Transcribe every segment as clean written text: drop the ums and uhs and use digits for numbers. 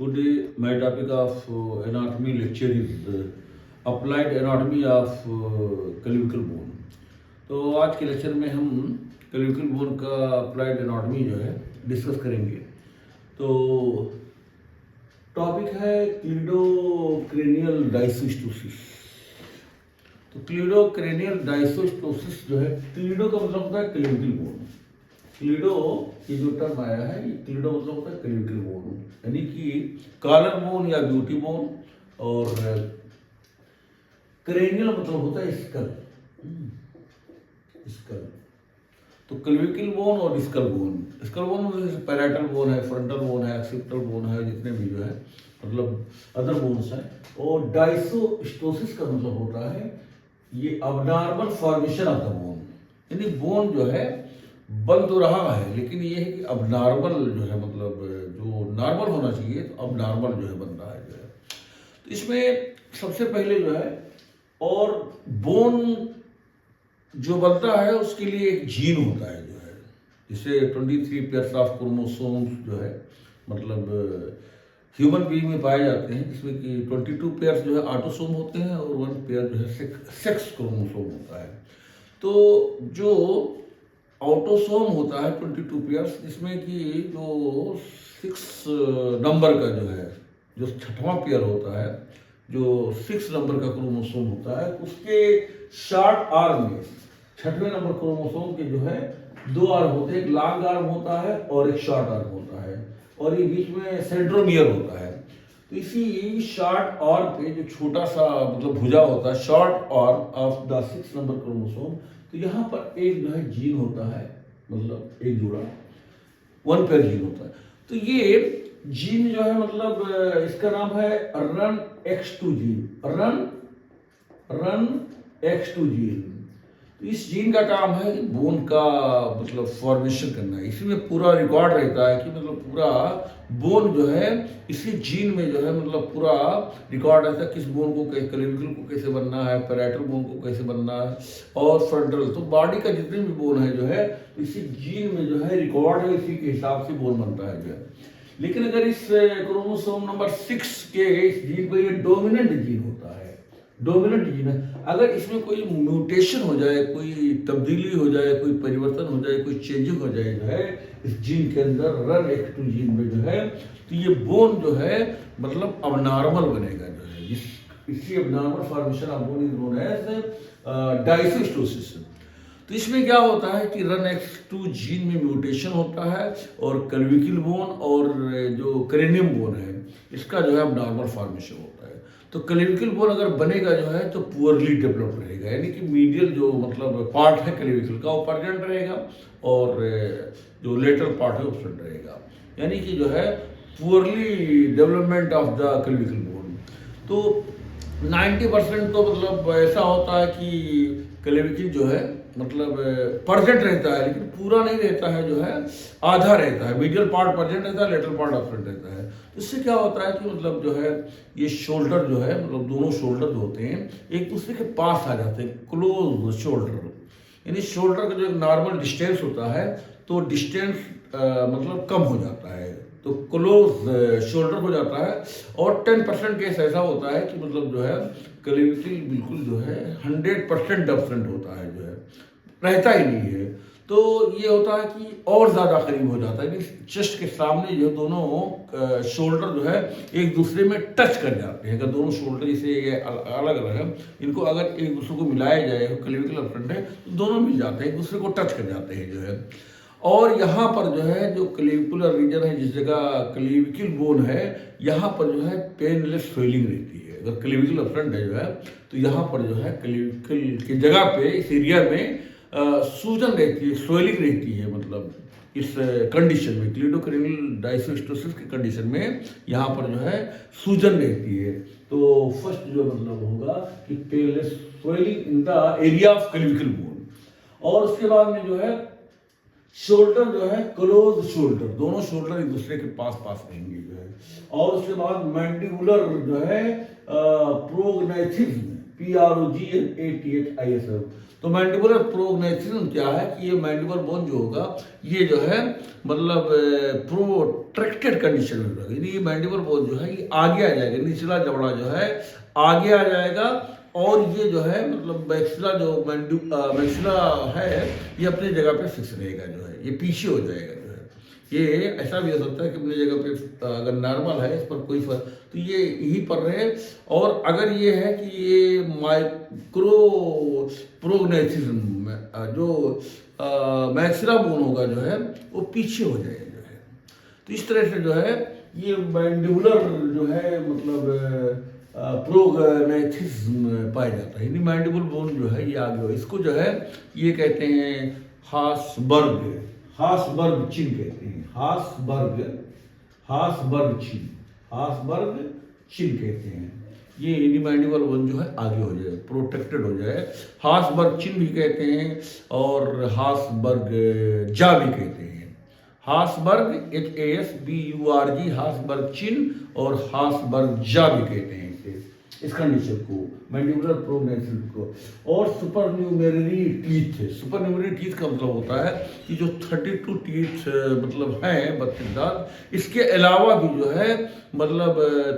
Today, my topic of anatomy lecture is applied anatomy of clavicle bone. तो आज के lecture में हम क्लेविकल बोन का अप्लाइड एनाटॉमी जो है डिस्कस करेंगे। तो टॉपिक है क्लीडोक्रेनियल डाइसोस्टोसिस। तो क्लीडोक्रेनियल डाइसोस्टोसिस जो है, क्लीडो का मतलब होता है क्लेविकल बोन। क्लीडो की जो टर्म आया है, ये क्लीडो मतलब होता है क्लेविकल बोन, यानी कि कॉलर बोन या ब्यूटी बोन, और क्रेनियल मतलब होता है स्कल। स्कल तो क्लेविकल बोन और स्कल बोन। स्कल बोन में पैराइटल बोन है, फ्रंटल बोन है, एक्सिपिटल बोन है, जितने भी जो है मतलब अदर बोन्स हैं। और डाइसोस्टोसिस का मतलब होता है ये abnormal formation of the bone, यानी बोन जो है बन तो रहा है, लेकिन ये है कि अबनॉर्मल जो है, मतलब जो नॉर्मल होना चाहिए तो अबनॉर्मल जो है बन रहा है जो है। तो इसमें सबसे पहले जो है, और बोन जो बनता है उसके लिए एक जीन होता है जो है, जिसे 23 पेयर्स ऑफ क्रोमोसोम्स जो है मतलब ह्यूमन बीइंग में पाए जाते हैं, जिसमें कि 22 पेयर्स जो है ऑटोसोम होते हैं और 1 पेयर जो है सेक्स क्रोमोसोम होता है। तो जो ऑटोसोम होता है 22 पेयर्स, जिसमें कि जो 6 नंबर का जो है, जो 6वां पेयर होता है, जो 6 नंबर का क्रोमोसोम होता है, उसके शॉर्ट आर्म में 6वें नंबर क्रोमोसोम के जो है 2 आर्म होते हैं, एक लॉन्ग आर्म होता है और एक शॉर्ट आर्म होता है, और ये बीच में सेंट्रोमियर होता है। तो इसी शॉर्ट आर्म पे जो छोटा सा मतलब भुजा होता है, short arm of the 6 number chromosome, तो यहाँ पर एक जो है जीन होता है, मतलब एक जोड़ा 1 पेयर जीन होता है। तो ये जीन जो है मतलब इसका नाम है run X2 gene, run X2 gene. तो इस जीन का काम है कि बोन का मतलब फॉर्मेशन करना है। इसी में पूरा रिकॉर्ड रहता है कि मतलब पूरा बोन जो है इसी जीन में जो है मतलब पूरा रिकॉर्ड रहता है, किस बोन को क्लेविकल को कैसे बनना है, पैराइटल बोन को कैसे बनना है, और फ्रंटल। तो बॉडी का जितने भी बोन है जो है इसी जीन में जो है रिकॉर्ड है, इसी के हिसाब से बोन बनता है जो है। लेकिन अगर इस क्रोमोसोम नंबर 6 के इस जीन को, ये डोमिनेंट जीन होता है, डोमिनेंट जीन है, अगर इसमें कोई म्यूटेशन हो जाए, कोई तब्दीली हो जाए, कोई परिवर्तन हो जाए, कोई चेंजिंग हो जाए जो है इस जीन के अंदर, रन X2 जीन में जो है, तो ये बोन जो है मतलब अबनॉर्मल बनेगा जो है। इसी abnormal formation of bone is known as dysostosis. तो इसमें क्या होता है कि रन X2 जीन में म्यूटेशन होता है, और क्लेविकल बोन और जो क्रेनियम बोन है इसका जो है अबनॉर्मल फॉर्मेशन होता है। तो क्लेविकल बोन अगर बनेगा जो है तो पुअरली डेवलप्ड रहेगा, यानी कि मीडियल जो मतलब पार्ट है क्लेविकल का वो प्रेजेंट रहेगा, और जो लेटरल पार्ट है वो एब्सेंट रहेगा, यानी कि जो है poorly development of the clavicle bone. तो 90% तो मतलब ऐसा होता है कि क्लेविकल जो है मतलब प्रेजेंट रहता है, लेकिन पूरा नहीं रहता है जो है, आधा रहता है। मीडियल पार्ट प्रेजेंट रहता है, लेटरल पार्ट एब्सेंट रहता है। तो इससे क्या होता है कि मतलब जो है ये शोल्डर जो है, मतलब दोनों शोल्डर होते हैं एक दूसरे के पास आ जाते हैं, क्लोज शोल्डर, यानी शोल्डर का जो एक नॉर्मल डिस्टेंस होता है तो डिस्टेंस मतलब कम हो जाता है, तो क्लोज शोल्डर हो जाता है। और 10% केस ऐसा होता है कि मतलब जो है क्लेविकल बिल्कुल जो है 100% एब्सेंट होता है, जो है रहता ही नहीं है। तो ये होता है कि और ज़्यादा करीब हो जाता है कि चेस्ट के सामने जो दोनों शोल्डर जो है एक दूसरे में टच कर जाते हैं। अगर दोनों शोल्डर इसे अलग अलग है, इनको अगर एक दूसरे को मिलाया जाए, क्लेविकल एब्सेंट है तो दोनों मिल जाते हैं, एक दूसरे को टच कर जाते हैं जो है। और यहाँ पर जो है जो क्लेविकुलर रीजन है, जिस जगह क्लेविकल बोन है, यहाँ पर जो है पेनलेस स्वेलिंग रहती है। अगर क्लेविकल एब्सेंट है जो है तो यहाँ पर जो है क्लेविकल की जगह पे इस एरिया में सूजन रहती है, स्वेलिंग रहती है। मतलब इस कंडीशन में, क्लीडोक्रेनियल डाइसोस्टोसिस की कंडीशन में यहाँ पर जो है सूजन रहती है। तो फर्स्ट जो मतलब होगा कि painless swelling in the area of clavicle bone. और उसके बाद में जो है शोल्डर जो है क्लोज शोल्डर, दोनों शोल्डर एक दूसरे के पास पास रहेंगे जो है। और उसके बाद मैंडिबुलर जो है प्रोग्नेथिज्म, PROGNATHISM, तो मैंडिबुलर प्रोग्नेथिज्म क्या है कि ये मैंडिबल बोन जो होगा ये जो है मतलब प्रोट्रैक्टेड कंडीशन में रहेगा, यानी ये मैंडिबल बोन जो है ये आगे आ जाएगा, निचला जबड़ा जो है आगे आ जाएगा और ये जो है मतलब मैक्सिला जो मैक्सिला है ये अपनी जगह पे फिक्स रहेगा, जो है ये पीछे हो जाएगा। जो है ये ऐसा भी हो सकता है कि अपनी जगह पे अगर नॉर्मल है इस पर कोई फर्क तो ये यहीं पर रहे, और अगर ये है कि ये माइक्रो प्रोग्नेथिज्म जो मैक्सिला बोन होगा जो है वो पीछे हो जाएगा जो है। तो इस तरह से जो है ये मैंडिबुलर जो है मतलब प्रोग्नेथिज्म पाया जाता है, यानी मैंडिबल बोन जो है ये आगे हो, इसको जो है ये कहते हैं हासबर्ग चिन्ह कहते हैं, हासबर्ग चिन्ह कहते हैं। ये यानी मैंडिबल बोन जो है आगे हो जाए, प्रोटेक्टेड हो जाए, हासबर्ग चिन्ह भी कहते हैं और हासबर्ग जा भी कहते हैं। हासबर्ग HASBURG हासबर्ग चिन्ह और हासबर्ग जा भी कहते हैं इस कंडीशन को, मैंडिबुलर प्रोग्नेथिज्म को। और सुपरन्यूमेररी टीथ, सुपरन्यूमेररी टीथ का मतलब होता है कि जो 32 टीथ मतलब हैं 32 दांत, इसके अलावा भी जो है मतलब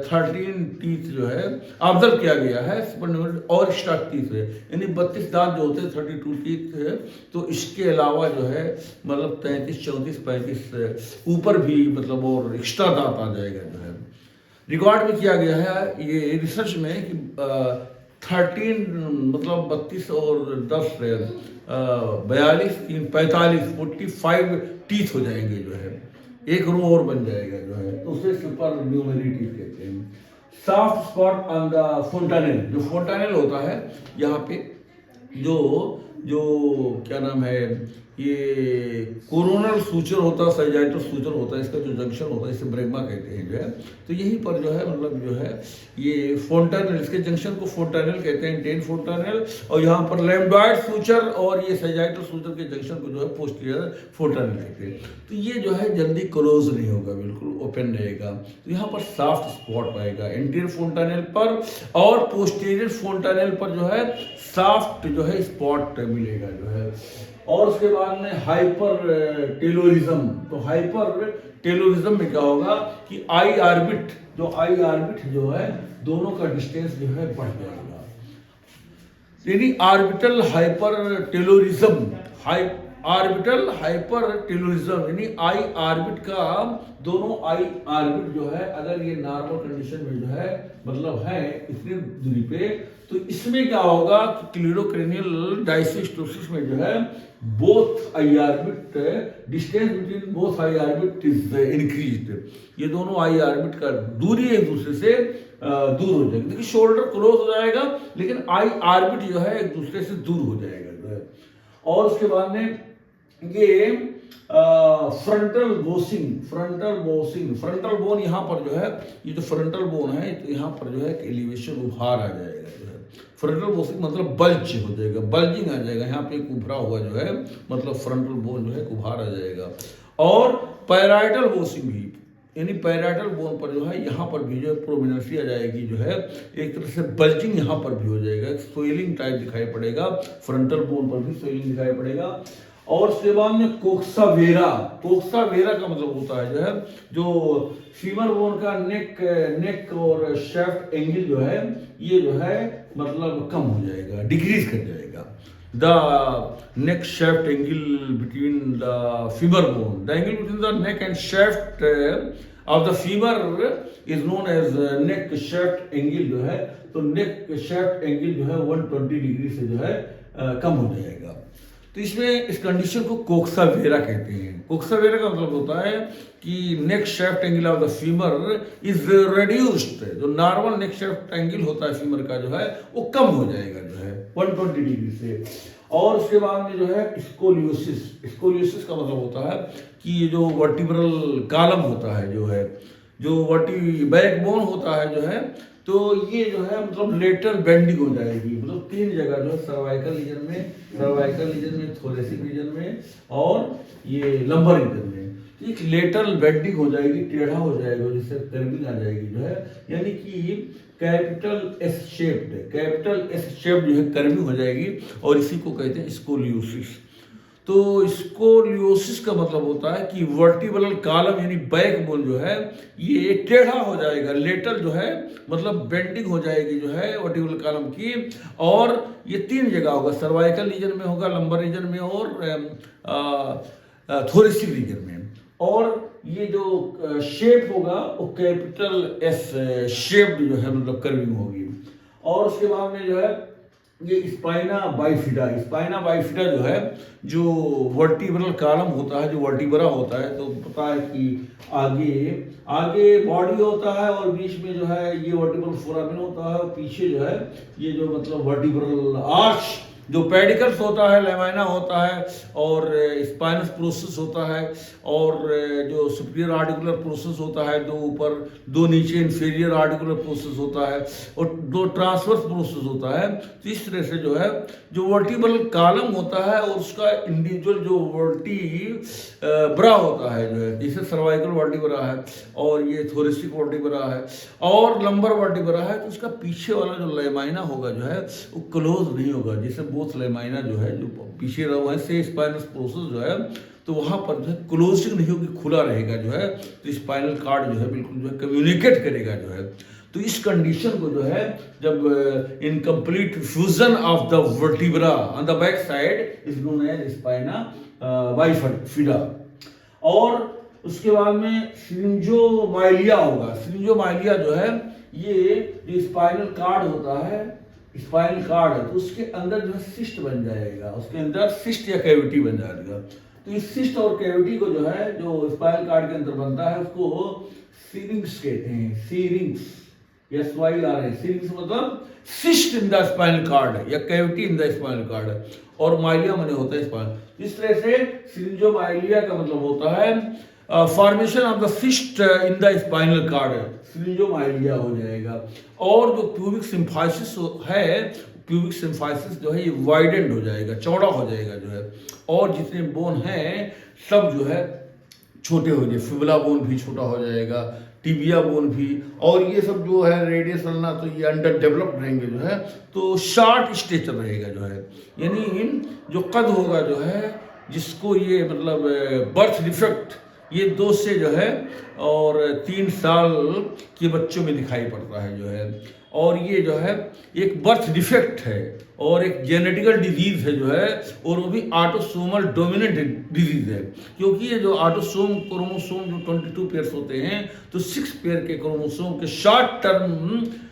13 टीथ जो है ऑब्जर्व किया गया है सुपरन्यूमेररी और एक्स्ट्रा टीथ है, यानी 32 दांत जो होते हैं 32 टीथ है, तो इसके अलावा जो है मतलब 33 34 35 ऊपर भी मतलब और एक्स्ट्रा दांत आ जाएगा जो है। रिकॉर्ड भी किया गया है ये रिसर्च में कि 13 मतलब 32 और 10 42 3 45 45 टीथ हो जाएंगे जो है, एक रो और बन जाएगा जो है, तो उसे सुपर न्यूमेरी टीथ कहते हैं। सॉफ्ट स्पॉट ऑन द फोंटानेल, जो फोंटानेल होता है यहाँ पे जो क्या नाम है ये कोरोनल सूचर होता है, सैजाइटल सूचर होता है, इसका जो जंक्शन होता है इसे ब्रेगमा कहते हैं जो है, तो यहीं पर जो है मतलब जो है ये फोंटानेल, इसके जंक्शन को फोंटानेल कहते हैं, टेन फोंटानेल, और यहाँ पर लैम्बडॉयड सूचर और ये सैजाइटल सूचर के जंक्शन को जो है पोस्टीरियर फोंटानेल कहते हैं। तो ये जो है जल्दी क्लोज नहीं होगा, बिल्कुल ओपन रहेगा, तो यहाँ पर सॉफ्ट स्पॉट आएगा एंटीरियर फोंटानेल पर, और पोस्टीरियर फोंटानेल पर जो है सॉफ्ट जो है स्पॉट मिलेगा जो है। और उसके बाद में हाइपर टेलोरिज्म, तो हाइपर टेलोरिज्म में क्या होगा कि आई ऑर्बिट जो है दोनों का डिस्टेंस जो है बढ़ जाएगा, यानी ऑर्बिटल हाइपर टेलोरिज्म, ऑर्बिटल हाइपर टेलोरिज्म यानी आई ऑर्बिट का दोनों आई ऑर्बिट जो है अगर ये नॉर्मल कंडीशन में जो है मतलब है इतनी दूरी पे, तो इसमें क्या होगा कि क्लीरोक्रेनियल डायसिस्टोसिस में जो है both I orbit distance between both I orbit is increased, ये दोनों आई ऑर्बिट का दूरी एक दूसरे से दूर हो जाएगी, देखिए शोल्डर क्लोज हो जाएगा लेकिन आई ऑर्बिट जो है एक दूसरे से दूर हो जाएगा जो है। और उसके बाद में ये फ्रंटल बोन यहाँ पर जो है ये जो फ्रंटल बोन है तो यहाँ पर जो है एलिवेशन उभार आ जाएगा जो है, फ्रंटल बोसिंग मतलब बल्ज हो जाएगा, बल्जिंग आ जाएगा, यहाँ पे एक उभरा हुआ जो है मतलब फ्रंटल बोन जो है उभार आ जाएगा। और पैराइटल बोसिंग भी, यानी पैराइटल बोन पर जो है यहाँ पर भी जो है प्रोमिनेंसी आ जाएगी जो है, एक तरह से बल्जिंग यहाँ पर भी हो जाएगा, स्वेलिंग टाइप दिखाई पड़ेगा, फ्रंटल बोन पर भी स्वेलिंग दिखाई पड़ेगा। और उसके बाद में कोक्सा वेरा का मतलब होता है जो है जो फीमर बोन का नेक और शेफ्ट एंगल जो है ये जो है मतलब कम हो जाएगा, डिक्रीज कर जाएगा। The neck shaft angle between the femur bone, the angle between the neck and shaft of the femur is known as neck shaft angle जो है, तो नेक शेफ्ट एंगल जो है 120 डिग्री से जो है कम हो जाएगा। तो इसमें इस कंडीशन को कोक्सा वेरा कहते हैं। कोक्सा वेरा का मतलब होता है कि neck shaft angle of the femur is reduced, जो नॉर्मल नेक शेफ्ट एंगल होता है फीमर का जो है वो कम हो जाएगा जो है 120 डिग्री से। और उसके बाद में जो है स्कोलियोसिस का मतलब होता है कि ये जो वर्टिब्रल कॉलम होता है जो है, जो बैकबोन होता है जो है, तो ये जो है मतलब लेटरल बेंडिंग हो जाएगी, मतलब 3 जगह जो है सर्वाइकल रीजन में, थोरेसिक रीजन में और ये लंबर रीजन में। तो एक लेटरल बेंडिंग हो जाएगी, टेढ़ा हो जाएगा, जिससे कर्विंग आ जाएगी जो है, यानी कि capital S shaped, capital S shaped जो है कर्विंग हो जाएगी, और इसी को कहते हैं स्कोलियोसिस। तो स्कोलियोसिस का मतलब होता है कि वर्टिब्रल कॉलम यानी बैकबोन जो है ये टेढ़ा हो जाएगा, लेटरल जो है मतलब बेंडिंग हो जाएगी जो है वर्टिब्रल कॉलम की, और ये 3 जगह होगा, सर्वाइकल रीजन में होगा, लंबर रीजन में, और थोरेसिक रीजन में। और ये जो शेप होगा वो कैपिटल एस शेप्ड जो है मतलब कर्विंग होगी। और उसके बाद में जो है ये स्पाइना बाइफिडा, स्पाइना बाइफिडा जो है जो वर्टिब्रल कॉलम होता है, जो वर्टिब्रा होता है, तो पता है कि आगे बॉडी होता है और बीच में जो है ये वर्टिब्रल फोरामेन होता है, और पीछे जो है ये जो मतलब वर्टिब्रल आर्च जो पेडिकल्स होता है, लेमाइना होता है, और स्पाइनस प्रोसेस होता है, और जो सुपीरियर आर्टिकुलर प्रोसेस होता है, 2 ऊपर 2 नीचे इंफीरियर आर्टिकुलर प्रोसेस होता है, और 2 ट्रांसवर्स प्रोसेस होता है। तो इस तरह से जो है जो वर्टिब्रल कॉलम होता है और उसका इंडिविजुअल जो वर्टिब्रा होता है जो है, जैसे सर्वाइकल वर्टिब्रा है और ये थोरेसिक वर्टिब्रा है और लंबर वर्टिब्रा है, तो उसका पीछे वाला जो लेमाइना होगा जो है वो क्लोज नहीं होगा, जैसे बोथ लेमाइना जो है जो पीछे रहा हुआ है से स्पाइनस प्रोसेस जो है, तो वहाँ पर जो है क्लोजिंग नहीं होगी, खुला रहेगा जो है, तो स्पाइनल कार्ड जो है बिल्कुल जो है कम्युनिकेट करेगा जो है। तो इस कंडीशन को जो है जब incomplete fusion of the vertebra on the back side is known as spina bifida. और उसके बाद में सिरिंजोमाइलिया होगा। सिरिंजोमाइलिया जो है ये जो स्पाइनल कार्ड होता है, स्पाइनल कार्ड है, तो उसके अंदर जो है सिस्ट बन जाएगा, उसके अंदर सिस्ट या कैविटी बन जाएगा। तो इस सिस्ट और कैविटी को जो है जो स्पाइनल कार्ड के अंदर बनता है उसको सीरिंग्स कहते हैं, सीरिंग्स, SYRA, सीरिंग्स मतलब cyst in the spinal cord या cavity in the spinal cord, और माइलिया माने होता है स्पाइनल। इस तरह से सिरिंजोमाइलिया का मतलब होता है formation of the cyst in the spinal cord, syringomyelia हो जाएगा। और जो प्यूबिक सिम्फाइसिस है, प्यूबिक सिम्फाइसिस जो है ये वाइडेंड हो जाएगा, चौड़ा हो जाएगा जो है, और जितने बोन हैं सब जो है छोटे हो जाए, फिबुला बोन भी छोटा हो जाएगा, टिबिया बोन भी, और ये सब जो है रेडियस अल्ना तो ये अंडर डेवलप्ड रहेंगे जो है, तो शॉर्ट स्टेचर रहेगा जो है, यानी जो कद होगा जो है जिसको ये मतलब बर्थ डिफेक्ट ये 2 से जो है और 3 साल के बच्चों में दिखाई पड़ता है जो है, और ये जो है एक बर्थ डिफेक्ट है और एक जेनेटिकल डिजीज है जो है, और वो भी ऑटोसोमल डोमिनेंट डिजीज है, क्योंकि ये जो ऑटोसोम क्रोमोसोम जो 22 पेयर्स होते हैं, तो 6 पेयर के क्रोमोसोम के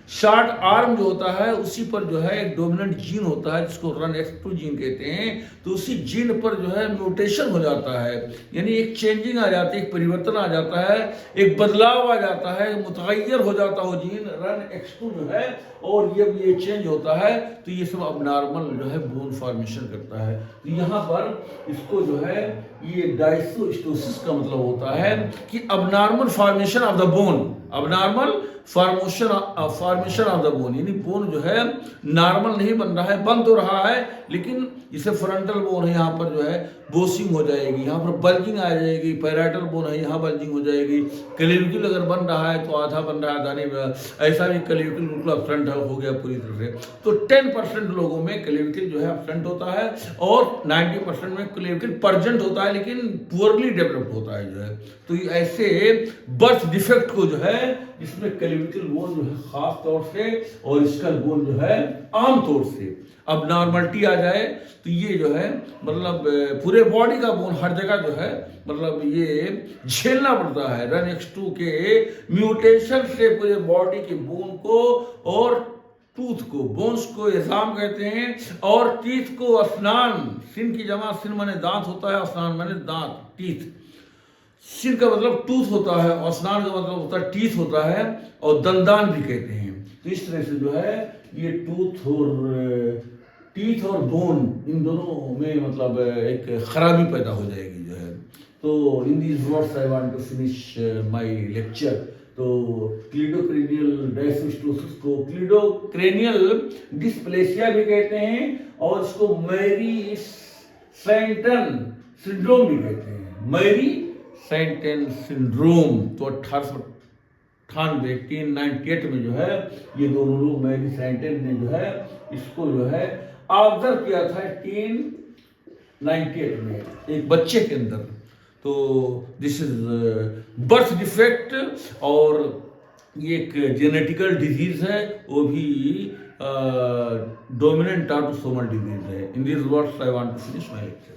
शॉर्ट आर्म जो होता है उसी पर जो है एक डोमिनेंट जीन होता है जिसको RUNX2 जीन कहते हैं, तो उसी जीन पर जो है म्यूटेशन हो जाता है, यानी एक चेंजिंग आ जाती है, एक परिवर्तन आ जाता है, एक बदलाव आ जाता है, मुतगय्यर हो जाता हो जीन RUNX2 जो है, और जब ये चेंज होता है तो ये सब अबनॉर्मल जो है बोन फॉर्मेशन करता है। तो यहाँ पर इसको जो है ये डायसोस्टोसिस का मतलब होता है कि abnormal formation of the bone, abnormal formation of the bone, यानी बोन जो है नॉर्मल नहीं बन रहा है, बन तो रहा है लेकिन जैसे फ्रंटल बोन है यहाँ पर जो है बोसिंग हो जाएगी, यहाँ पर बल्जिंग आ जाएगी, पैराइटल बोन है यहाँ बल्जिंग हो जाएगी, क्लेविकल अगर बन रहा है तो आधा बन रहा है आधा नहीं बन रहा, ऐसा भी क्लेविकल बिल्कुल अपसेंट हो गया पूरी तरह से। तो 10% लोगों में क्लेविकल जो है अपसेंट होता है और 90% में क्लेविकल प्रेजेंट होता है लेकिन पुअरली डेवलप्ड होता है जो है। तो ऐसे बर्थ डिफेक्ट को जो है इसमें क्लेविकल बोन जो है खास तौर से और स्कल बोन जो है आम तौर से अब नॉर्मलिटी आ जाए तो ये जो है मतलब पूरे बॉडी का बोन हर जगह जो है मतलब ये झेलना पड़ता है RUNX2 के म्यूटेशन से पूरे बॉडी के बोन को और टूथ को, बोन्स को एजाम कहते हैं, और टीथ को अस्नान, सिन की जमा सिन माने दांत होता है, अस्नान माने दांत, टीथ, सिर का मतलब टूथ होता है और स्नान का मतलब होता है टीथ होता है, और दंदान भी कहते हैं। तो इस तरह से जो है ये टीथ और बोन इन दोनों में मतलब एक खराबी पैदा हो जाएगी जो है। तो in these words I want to finish my lecture. तो क्लीडोक्रेनियल डायसोस्टोसिस को क्लीडोक्रेनियल डिस्प्लेसिया भी कहते हैं और इसको मैरी सैंटन सिंड्रोम भी कहते हैं, मैरी सैंटेन सिंड्रोम। तो 1898 1898 में जो है ये दोनों लोग, मैरी सैंटेन ने जो है इसको जो है ऑब्जर्व किया था 1898 में एक बच्चे के अंदर। तो दिस इज बर्थ डिफेक्ट, और ये एक जेनेटिकल डिजीज है, वो भी डोमिनेंट ऑटोसोमल डिजीज है। In this words I want to finish my lecture.